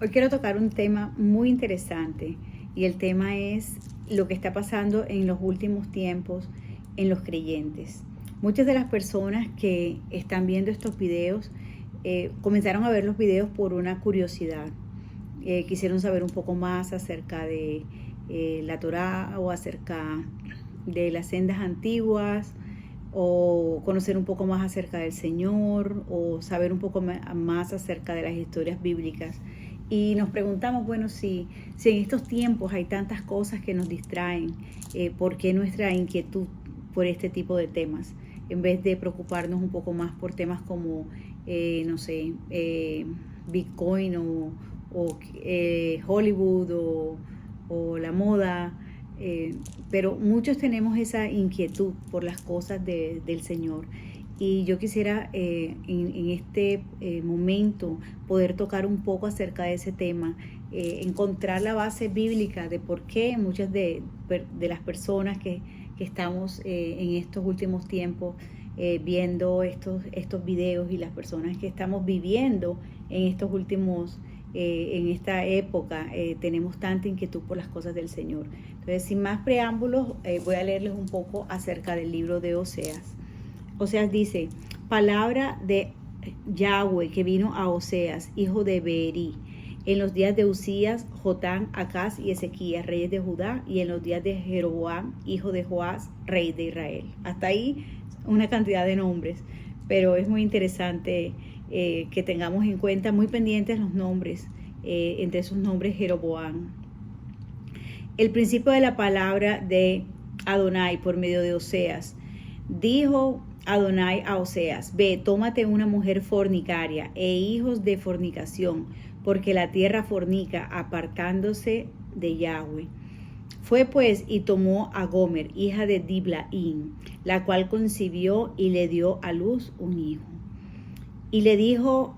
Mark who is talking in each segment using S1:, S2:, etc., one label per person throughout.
S1: Hoy quiero tocar un tema muy interesante y el tema es lo que está pasando en los últimos tiempos en los creyentes. Muchas de las personas que están viendo estos videos comenzaron a ver los videos por una curiosidad. Quisieron saber un poco más acerca de la Torá o acerca de las sendas antiguas, o conocer un poco más acerca del Señor, o saber un poco más acerca de las historias bíblicas. Y nos preguntamos, bueno, si en estos tiempos hay tantas cosas que nos distraen, ¿por qué nuestra inquietud por este tipo de temas? En vez de preocuparnos un poco más por temas como, no sé, Bitcoin o Hollywood o la moda. Pero muchos tenemos esa inquietud por las cosas del Señor. Y yo quisiera en este momento poder tocar un poco acerca de ese tema, encontrar la base bíblica de por qué muchas de las personas que estamos en estos últimos tiempos viendo estos videos, y las personas que estamos viviendo en estos últimos en esta época tenemos tanta inquietud por las cosas del Señor. Entonces, sin más preámbulos, voy a leerles un poco acerca del libro de Oseas. Oseas dice: palabra de Yahweh que vino a Oseas, hijo de Beeri, en los días de Usías, Jotán, Acaz y Ezequías, reyes de Judá, y en los días de Jeroboam, hijo de Joás, rey de Israel. Hasta ahí una cantidad de nombres, pero es muy interesante que tengamos en cuenta, muy pendientes los nombres, entre esos nombres Jeroboam. El principio de la palabra de Adonai por medio de Oseas. Dijo Adonai a Oseas: ve, tómate una mujer fornicaria e hijos de fornicación, porque la tierra fornica apartándose de Yahweh. Fue pues y tomó a Gomer, hija de Diblaim, la cual concibió y le dio a luz un hijo. Y le dijo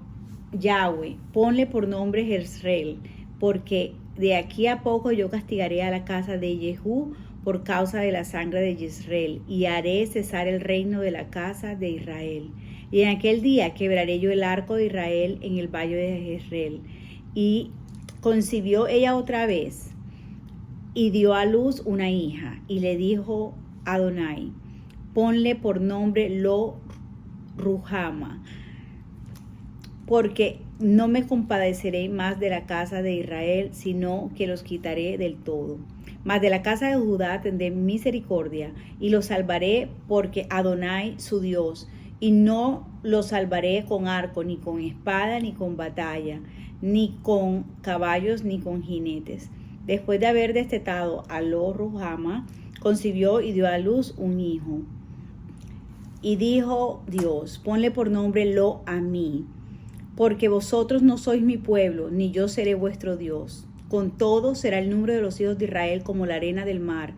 S1: Yahweh: ponle por nombre Jezreel, porque de aquí a poco yo castigaré a la casa de Jehú por causa de la sangre de Jezreel, y haré cesar el reino de la casa de Israel. Y en aquel día quebraré yo el arco de Israel en el valle de Jezreel. Y concibió ella otra vez, y dio a luz una hija, y le dijo Adonai: ponle por nombre Lo Ruhama, porque no me compadeceré más de la casa de Israel, sino que los quitaré del todo. Mas de la casa de Judá tendré misericordia, y los salvaré, porque Adonai su Dios, y no los salvaré con arco, ni con espada, ni con batalla, ni con caballos, ni con jinetes. Después de haber destetado a Lo Ruhama, concibió y dio a luz un hijo. Y dijo Dios: ponle por nombre Lo Amí, porque vosotros no sois mi pueblo, ni yo seré vuestro Dios. Con todo será el número de los hijos de Israel como la arena del mar,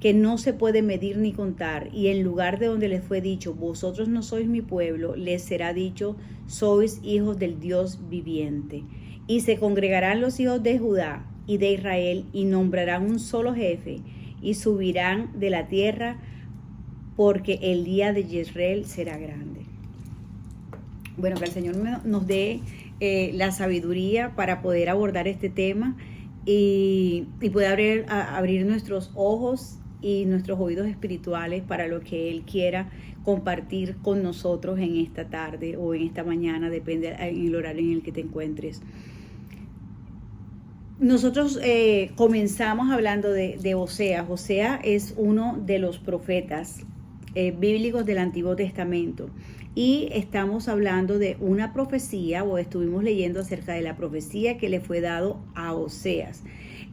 S1: que no se puede medir ni contar. Y en lugar de donde les fue dicho: vosotros no sois mi pueblo, les será dicho: sois hijos del Dios viviente. Y se congregarán los hijos de Judá y de Israel, y nombrarán un solo jefe, y subirán de la tierra, porque el día de Jezreel será grande. Bueno, que el Señor nos dé la sabiduría para poder abordar este tema y poder abrir nuestros ojos y nuestros oídos espirituales para lo que Él quiera compartir con nosotros en esta tarde o en esta mañana, depende en el horario en el que te encuentres. Nosotros comenzamos hablando de Oseas. Oseas es uno de los profetas bíblicos del Antiguo Testamento, y estamos hablando de una profecía, o estuvimos leyendo acerca de la profecía que le fue dado a Oseas.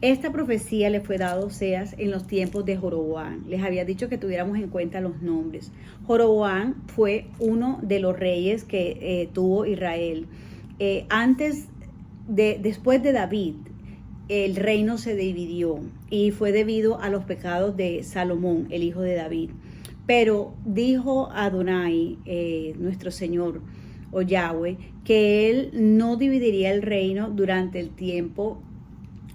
S1: Esta profecía le fue dada a Oseas en los tiempos de Jeroboam. Les había dicho que tuviéramos en cuenta los nombres. Jeroboam fue uno de los reyes que tuvo Israel. Después de David, el reino se dividió, y fue debido a los pecados de Salomón, el hijo de David. Pero dijo Adonai, nuestro Señor, o Yahweh, que Él no dividiría el reino durante el tiempo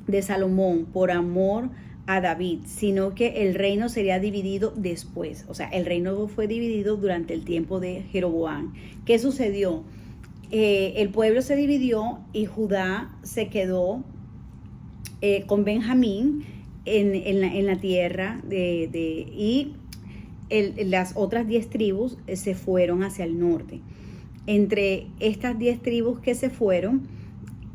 S1: de Salomón por amor a David, sino que el reino sería dividido después. O sea, el reino fue dividido durante el tiempo de Jeroboam. ¿Qué sucedió? el pueblo se dividió y Judá se quedó con Benjamín en la tierra y las otras 10 tribus se fueron hacia el norte. Entre estas 10 tribus que se fueron,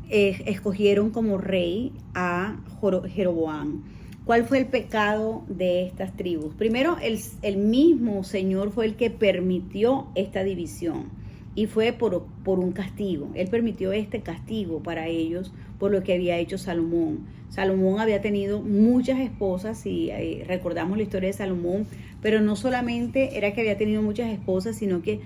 S1: escogieron como rey a Jeroboam. ¿Cuál fue el pecado de estas tribus? Primero, el mismo Señor fue el que permitió esta división y fue por un castigo. Él permitió este castigo para ellos por lo que había hecho Salomón. Salomón había tenido muchas esposas y recordamos la historia de Salomón, pero no solamente era que había tenido muchas esposas, sino que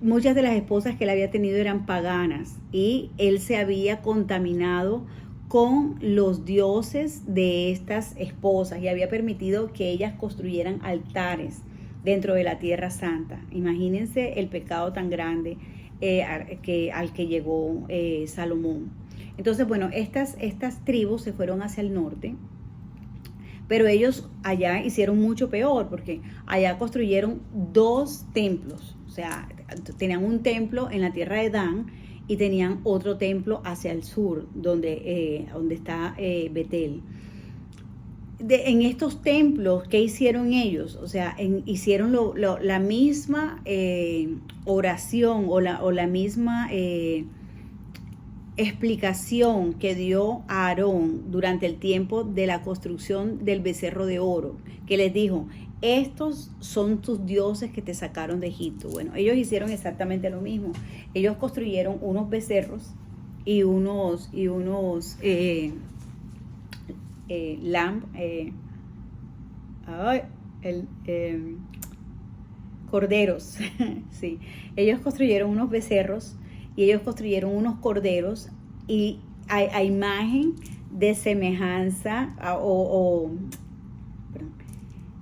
S1: muchas de las esposas que él había tenido eran paganas y él se había contaminado con los dioses de estas esposas y había permitido que ellas construyeran altares dentro de la Tierra Santa. Imagínense el pecado tan grande al que llegó Salomón. Entonces, bueno, estas tribus se fueron hacia el norte, pero ellos allá hicieron mucho peor porque allá construyeron 2 templos. O sea, tenían un templo en la tierra de Dan y tenían otro templo hacia el sur, donde está Betel. En estos templos, ¿qué hicieron ellos? O sea, hicieron la misma oración o la misma explicación que dio Aarón durante el tiempo de la construcción del becerro de oro, que les dijo: estos son tus dioses que te sacaron de Egipto. Bueno, ellos hicieron exactamente lo mismo. Ellos construyeron unos becerros y unos corderos. Sí, ellos construyeron unos becerros y ellos construyeron unos corderos y a imagen de semejanza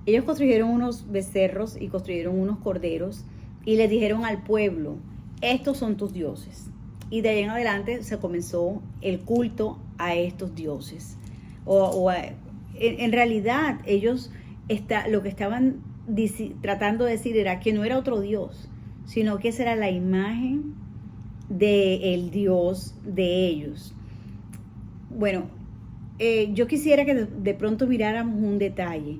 S1: ellos construyeron unos becerros y construyeron unos corderos y les dijeron al pueblo: estos son tus dioses. Y de ahí en adelante se comenzó el culto a estos dioses. En realidad ellos lo que estaban tratando de decir era que no era otro Dios, sino que esa era la imagen del Dios de ellos. Bueno, yo quisiera que de pronto miráramos un detalle.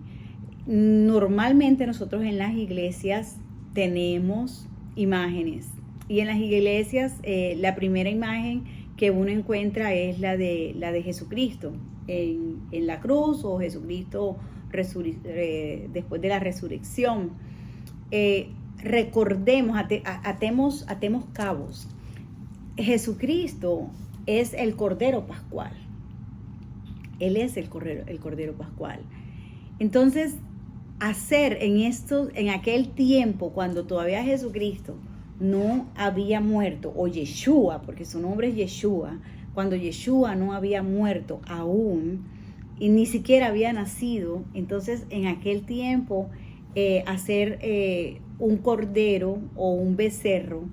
S1: Normalmente nosotros en las iglesias tenemos imágenes y en las iglesias la primera imagen que uno encuentra es la de Jesucristo en la cruz, o Jesucristo después de la resurrección. Recordemos, atemos cabos. Jesucristo es el Cordero Pascual. Él es el Cordero Pascual. Entonces, en aquel tiempo, cuando todavía Jesucristo no había muerto, o Yeshua, porque su nombre es Yeshua, cuando Yeshua no había muerto aún y ni siquiera había nacido, entonces en aquel tiempo hacer un cordero o un becerro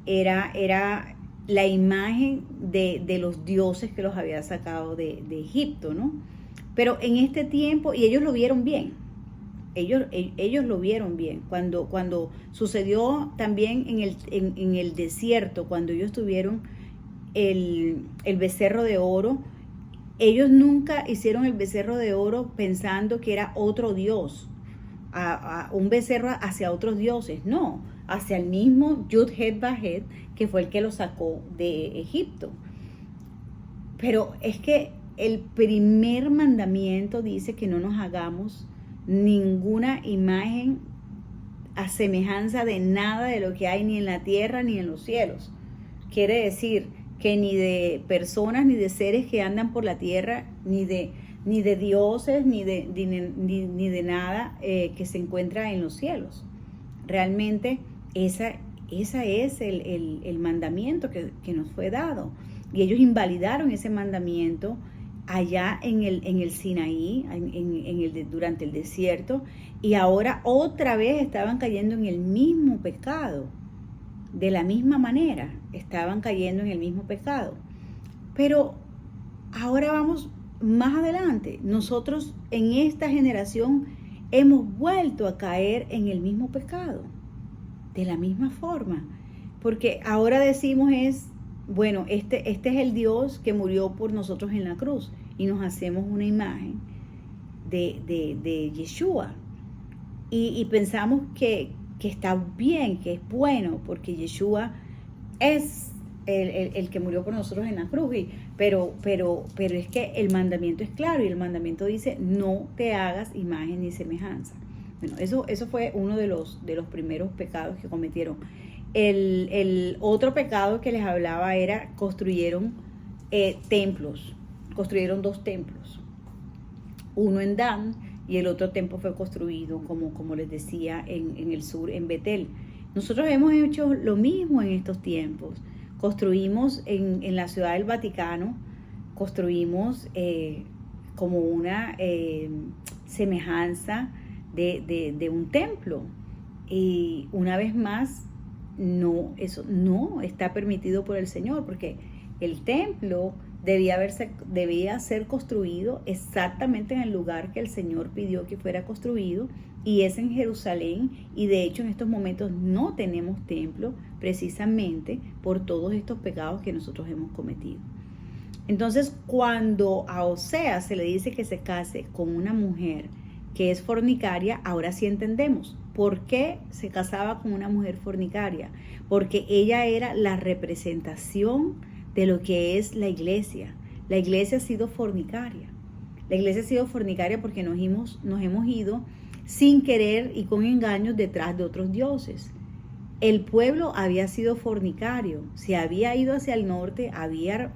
S1: era la imagen de los dioses que los había sacado de Egipto, ¿no? Pero en este tiempo, y ellos lo vieron bien, ellos lo vieron bien. Cuando sucedió también en el desierto, cuando ellos tuvieron el becerro de oro, ellos nunca hicieron el becerro de oro pensando que era otro dios, un becerro hacia otros dioses, no, hacia el mismo Yud-Het-Vahet, que fue el que lo sacó de Egipto. Pero es que el primer mandamiento dice que no nos hagamos ninguna imagen a semejanza de nada de lo que hay ni en la tierra ni en los cielos. Quiere decir que ni de personas ni de seres que andan por la tierra, ni de dioses, ni de nada que se encuentra en los cielos. Realmente esa es el mandamiento que nos fue dado. Y ellos invalidaron ese mandamiento allá en el Sinaí, durante el desierto, y ahora otra vez estaban cayendo en el mismo pecado. De la misma manera, estaban cayendo en el mismo pecado. Pero ahora vamos más adelante. Nosotros en esta generación hemos vuelto a caer en el mismo pecado. De la misma forma. Porque ahora decimos bueno, este es el Dios que murió por nosotros en la cruz y nos hacemos una imagen de Yeshua y pensamos que está bien, que es bueno, porque Yeshua es el que murió por nosotros en la cruz, pero es que el mandamiento es claro y el mandamiento dice no te hagas imagen ni semejanza. Bueno, eso fue uno de los primeros pecados que cometieron. El otro pecado que les hablaba era construyeron templos, construyeron 2 templos, uno en Dan y el otro templo fue construido, como les decía, en el sur, en Betel. Nosotros hemos hecho lo mismo en estos tiempos. Construimos en la ciudad del Vaticano, construimos como una semejanza de un templo. Y una vez más, no, eso no está permitido por el Señor, porque el templo debía ser construido exactamente en el lugar que el Señor pidió que fuera construido, y es en Jerusalén, y de hecho en estos momentos no tenemos templo precisamente por todos estos pecados que nosotros hemos cometido. Entonces, cuando a Oseas se le dice que se case con una mujer que es fornicaria, ahora sí entendemos por qué se casaba con una mujer fornicaria, porque ella era la representación de lo que es la iglesia. La iglesia ha sido fornicaria. La iglesia ha sido fornicaria porque nos hemos ido sin querer y con engaños detrás de otros dioses. El pueblo había sido fornicario, se había ido hacia el norte, había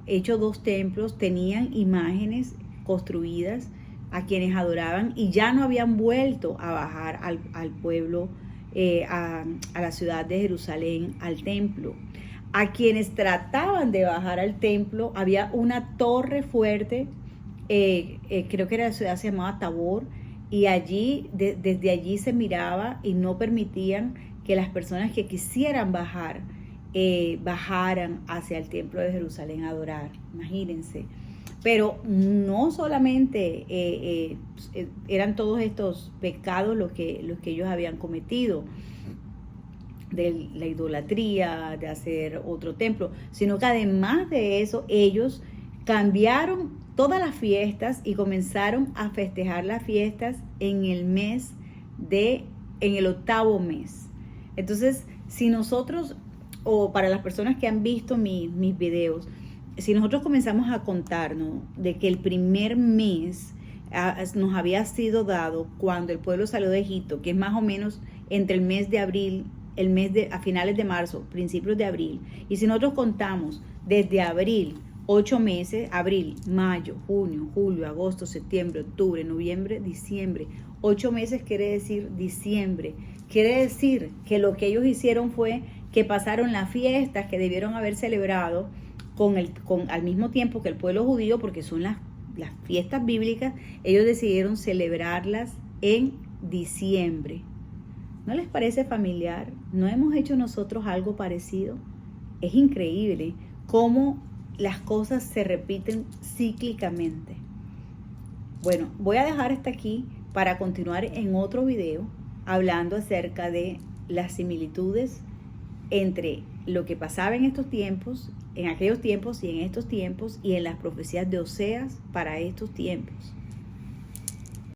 S1: hecho 2 templos, tenían imágenes construidas a quienes adoraban y ya no habían vuelto a bajar al pueblo, a la ciudad de Jerusalén, al templo. A quienes trataban de bajar al templo había una torre fuerte, creo que la ciudad se llamaba Tabor, y allí, desde allí se miraba y no permitían que las personas que quisieran bajar, bajaran hacia el templo de Jerusalén a adorar, imagínense. Pero no solamente eran todos estos pecados los que ellos habían cometido, de la idolatría, de hacer otro templo, sino que además de eso ellos cambiaron todas las fiestas y comenzaron a festejar las fiestas en el 8º mes. Entonces, si nosotros, o para las personas que han visto mis videos, si nosotros comenzamos a contarnos de que el primer mes nos había sido dado cuando el pueblo salió de Egipto, que es más o menos entre el mes de abril, a finales de marzo, principios de abril, y si nosotros contamos desde abril, 8 meses, abril, mayo, junio, julio, agosto, septiembre, octubre, noviembre, diciembre, 8 meses quiere decir diciembre, quiere decir que lo que ellos hicieron fue que pasaron las fiestas que debieron haber celebrado al mismo tiempo que el pueblo judío, porque son las fiestas bíblicas, ellos decidieron celebrarlas en diciembre. ¿No les parece familiar? ¿No hemos hecho nosotros algo parecido? Es increíble cómo las cosas se repiten cíclicamente. Bueno, voy a dejar hasta aquí para continuar en otro video hablando acerca de las similitudes entre lo que pasaba en estos tiempos, en aquellos tiempos y en estos tiempos, y en las profecías de Oseas para estos tiempos.